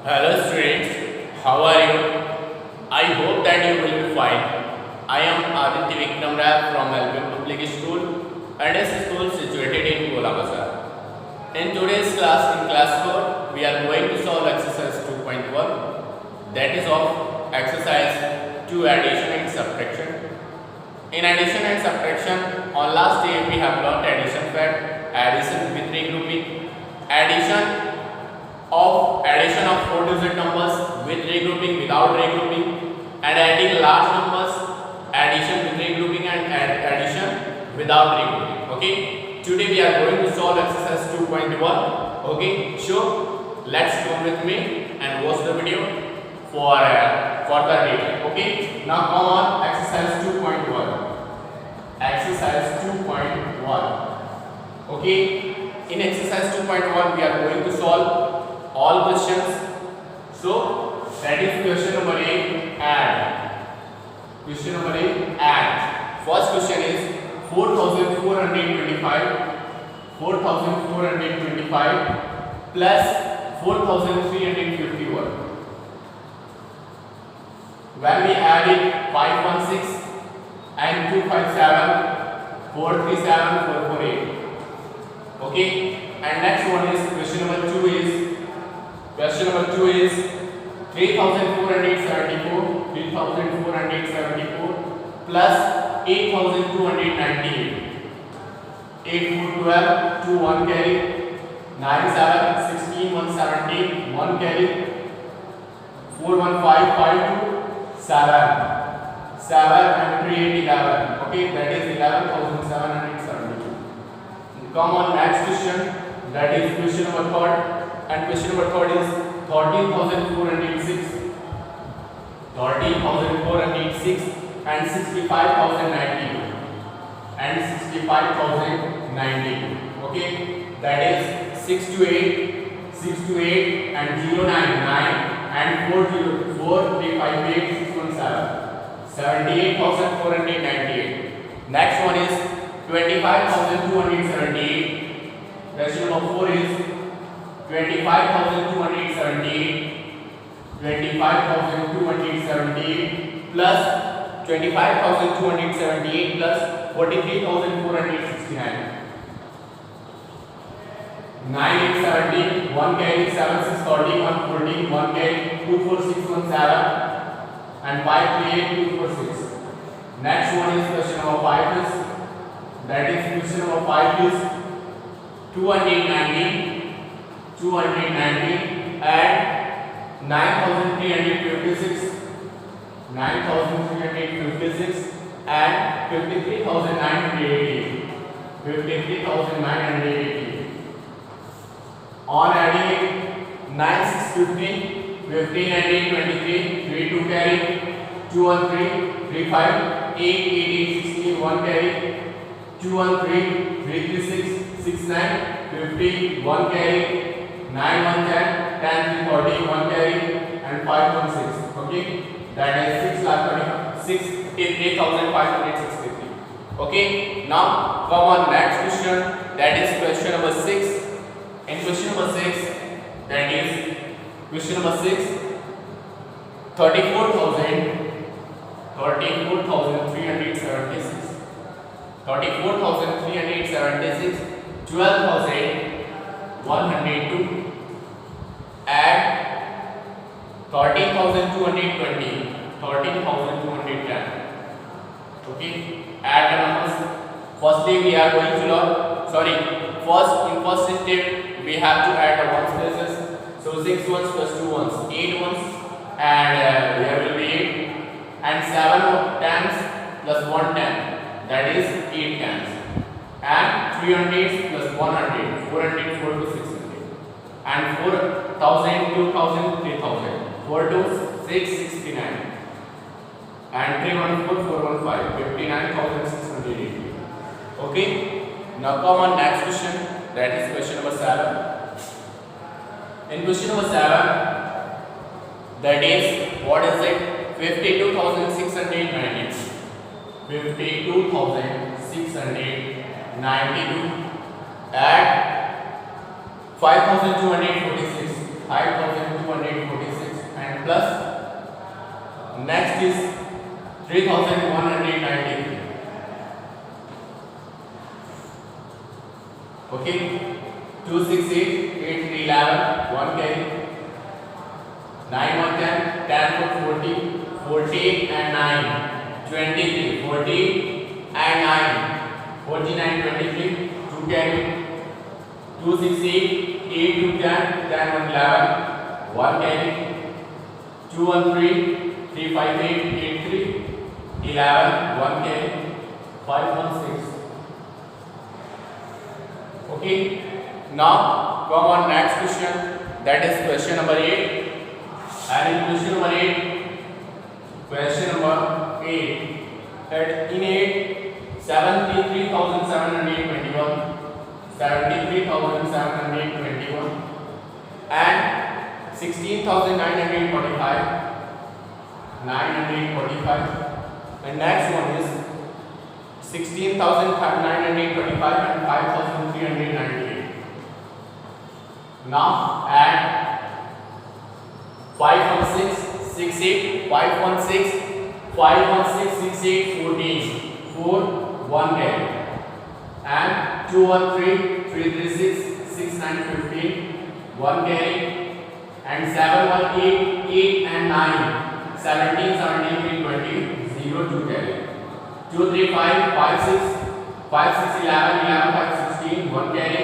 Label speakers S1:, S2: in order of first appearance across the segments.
S1: Hello students, how are you? I hope that you will be fine. I am Aditya Vikram Rai from Albion Public School and a school situated in Gola Bazar. In today's class, in class 4, we are going to solve exercise 2.1, that is of exercise 2 addition and subtraction. In addition and subtraction, on last day we have learnt addition fact, addition with regrouping, addition of 4-digit numbers with regrouping, without regrouping, and adding large numbers, addition with regrouping and addition without regrouping. Okay, today we are going to solve exercise 2.1. okay, so let's come with me and watch the video for the data. Okay, now come on, exercise 2.1. Exercise 2.1. okay, in exercise 2.1 we are going to solve all questions. So that is question number 8, add. Question number 8, add. First question is 4425 plus 4351. When we add it, 516 and 257, 437, 448. Okay, and next one is question number 2 is 3474 plus 8298. 8 4 12, 2 1 carry, 9 7 16 117, 1 carry, 4 1 5 5 2 7 and 3 8 11. Okay, that is 11,772. Come on, next question, that is question number 3rd. And question number 3rd is 13,406 and 65,092 and 65,092. Okay, that is 6 to 8 and 0 9 and 4 0 4 3 5 8 6 1 7 78,498. Next one is 25,278. Question number 4 is 25,278 plus 25,278 plus 43,469. 9 8 17, 1 carry, 7 6 30, 1 14, 1 carry, 2 4 6 1 7 and 5 3 8 2 4 6. Next one is question number 5 is, that is question number 5 is 219 and 9,356 and 53,980. On adding it, 9 6 15, 15 and 8 23, 3 2 carry, 2 1 3 3 5, 8 8 16, 1 carry, 2 1 3 3 3 6 6 9 50, 1 carry, 9 1 10 10 3 40, 1 carry and 5 1 6. Okay, that is 8,563. Okay, now come on, next question, that is question number 6. In question number 6, that is question number 6, 34,376, 12,102 and 13,220, 13,210. Okay, add the numbers. Firstly we are going to learn, in first step we have to add the ones places. So 6 ones plus 2 ones, 8 ones, and there will be 8 and 7 tens plus 1 10, that is 8 tens, and 3 hundreds plus 100, 400 4 to 600, and 4,000 2,000 3,000, 4 to 669 and 314 415, 59,680. Okay, now come on, next question, that is question number 7. In question number 7, that is, what is it? 52,692. 52,692 at 5,246. 5,246 246 and plus next is 3193. Okay, 268, 8, 3, 11, 1 carry, 9, 1, 10, 10, 4, 40, 40 and 9, 23, 40 and 9, 49, 23, 2 carry, 268, 8, 2, 10, 10, 1, 11, 1 carry, 2, 1, 3, 3, 5, 8, 8, 3, 11, 1 carry, 5, 1, 6. Okay, now come on next question, that is question number 8. And in question number 8, that in 8, 73,721, 73,721 and 16,945, 945, and next one is 16,925 and 5,398. Now add 516, 68, 516, 516, 68, 14, 4, 1 carry, and 213, 336, 69, 15, 1 carry, and 718, 8 and 9, 17, 17, 20, 0, 2 carry. 2, 3, 5, 5, 6, 5, 6, 11, 11, 5, 16, 1 carry,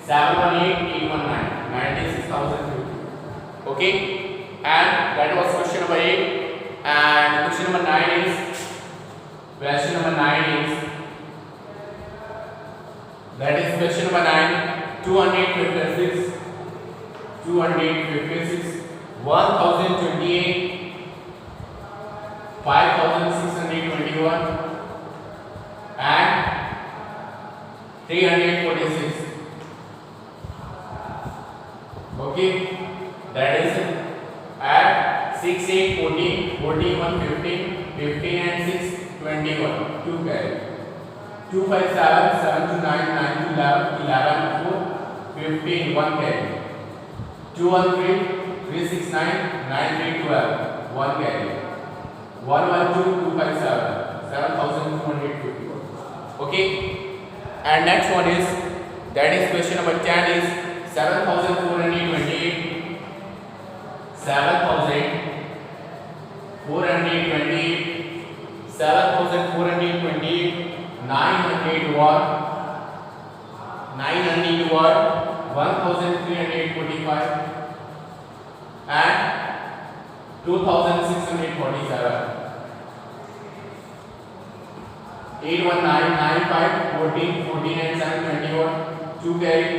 S1: 7, 1, 8, 8, 1, 9, 96,050. Okay, and that was question number 8. And question number 9 is, question number 9 is, that is question number 9, 256, 256, 1028, 5,621 and 346. Okay, that is at 6, 8, 14, 14, 1, 15, 15 and 6, 21, 2 carry. 2, 5, 7, 7 to 9, 9 to 11, 11, 4, 15, 1 carry. 2, 1, 3, 3, 6, 9, 9, 3, 12, 1 carry. 1, 1, 2, 2, 5, 7, 7,250. Okay, and next one is, that is question number 10 is 7,428, 7,428, 7,428, 901, 1,345 and 2,647. 81995 14 14 and 7 21 2 carry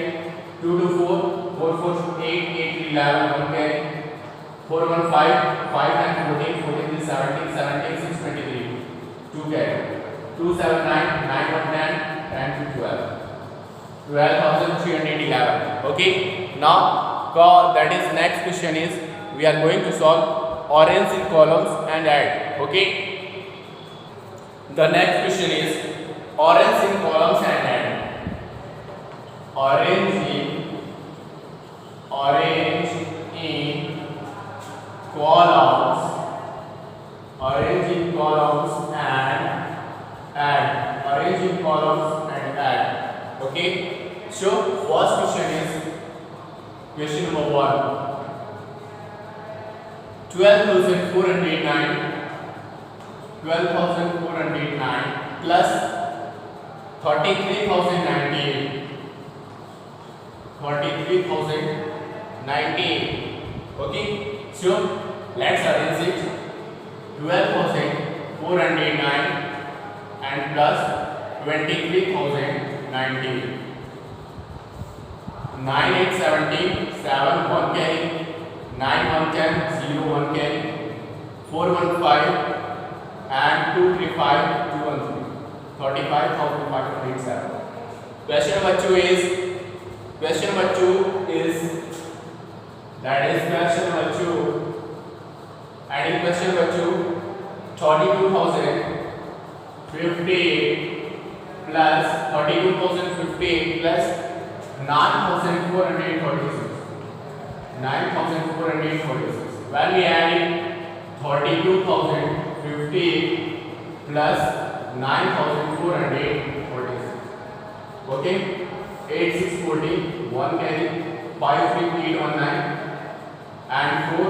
S1: 2 to 4 4 4 8 8 11 1 carry 4 1 5 5 and 14 14 17 17 6 23 2 carry 2 7 9 9 1 10 10 to 12 12,311. Okay, now that is next question is, we are going to solve orange in columns and add. Okay, the next question is orange in columns and add. Orange in columns, orange in columns and add. Orange in columns and add. Okay, so first question is question number 1. 12,409 plus 33,098, 33,098. Okay, so let's arrange it. 12,409 and plus 23,090. 9, 8, 17, 7, 1 carry, 9, 1, 10, 0, 1 carry, 4, 1, 5 and 2, 3, 5, 2, 1, 3. 35,587. Question number 2 is, that is question number 2, and in question number 2, 32,058 plus 32,058 plus 9,446. 9,446 When we add it, 32,058 plus 9,446. Okay, 8640, 1 carry, 53819 and 4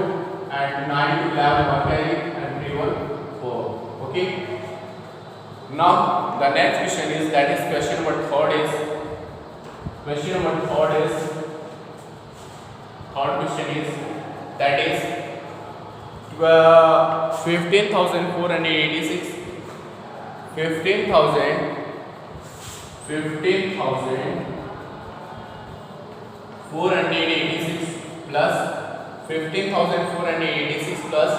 S1: and 9 to 11, 1 carry and 314. Okay. Now the next question is, that is question number third is, third question is, that is 15,486 plus 15,486 plus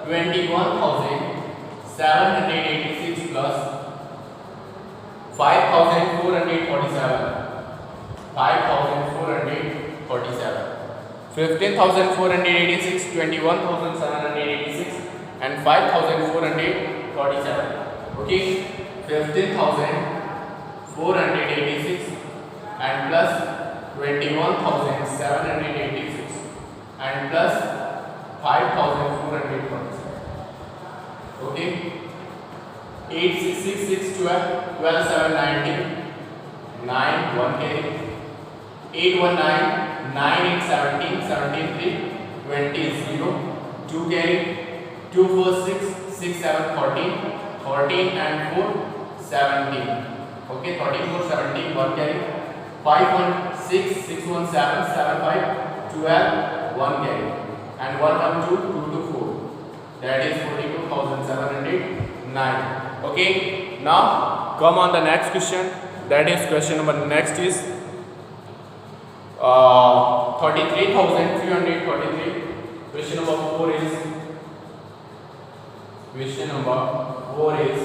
S1: 21,786 plus 5,447. 15,486, 21,786 and 5,447. Okay, 15,486 and plus 21,786 and plus 5,447. Okay, 8, 6, 6, 6, 12, 12, 7, 19, 9, 1 carry, 8, 1, 9, 9, 8, 17, 17, 3, 20, 0, 2 carry, 2, 4, 6, 6, 7, 14, 14 and 4, 17. Okay, 13, 4, 17, 1 carry, 5, 1, 6, 6, 1, 7, 7, 5, 12, 1 carry, and 1, 1, 2, 2 to 4. That is 42,709. Okay, now come on the next question. That is question number next is 33,343. Question number 4 is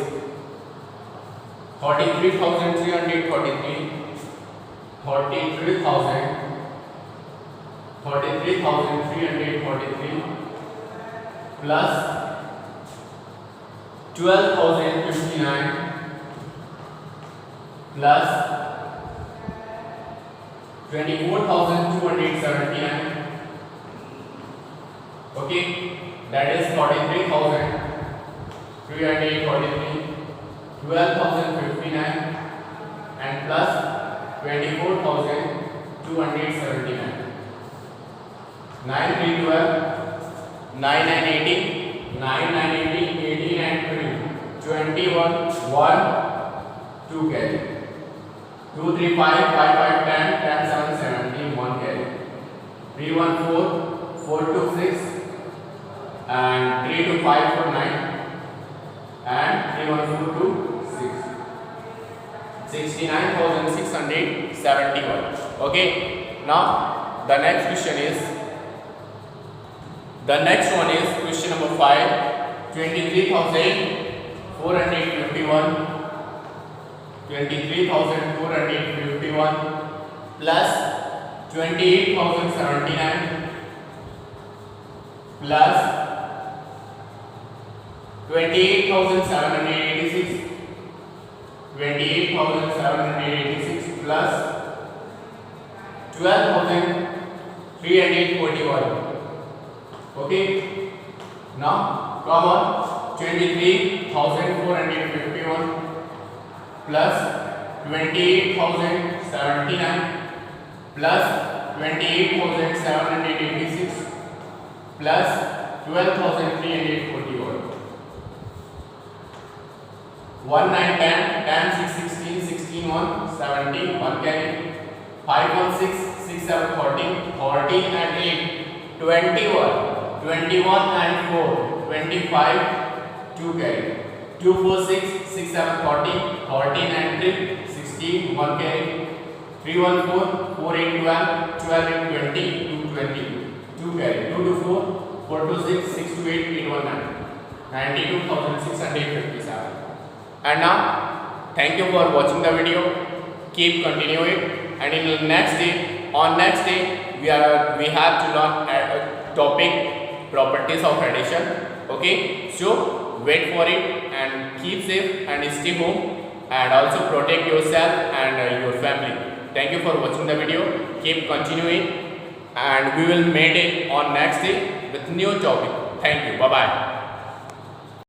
S1: 33,343 plus 12,059 plus 24,279. Okay, that is 43,343, 12,059 and plus 24,279. 9, 3, 12, 9 and 18, 9 and 18, 18 and 3, 21, 1, 2 carry. 2, 3, 5, 5, 5, 10, 10, 7, 17, 1 carry. 3, 1, 4, 4, 2, 6, and 3, 2, 5, 4, 9, and 3, 1, 4, 2, 6. 69,671. Okay, now the next question is, the next one is question number 5, 23,451 plus 28,079 plus 28,786 plus 12,341. Okay, now come on, 23,451 plus 28,079 plus 28,786 plus 12,341. 1, 9, 10, 10, 6, 16, 16, 1, 17, 1 carry, 5, 1, 6, 6, 7, 14, 14 and 8, 21, 21 and 4, 25, 2 carry, 2, 4, 6, 6, 7, 14, 14 and 3, 16, 1 carry, 3, 1, 4, 4, 8, 12, 12 and 20, 2, 20, 2 carry, 2 to 4, 4 to 6, 6 to 8, 8, 1, 9, 92,657. And now, thank you for watching the video. Keep continuing, and in the next day, we have to learn a topic, properties of addition. Okay, so wait for it and keep safe and stay home, and also protect yourself and your family. Thank you for watching the video. Keep continuing, and we will meet it on next day. with new topic. Thank you. Bye bye.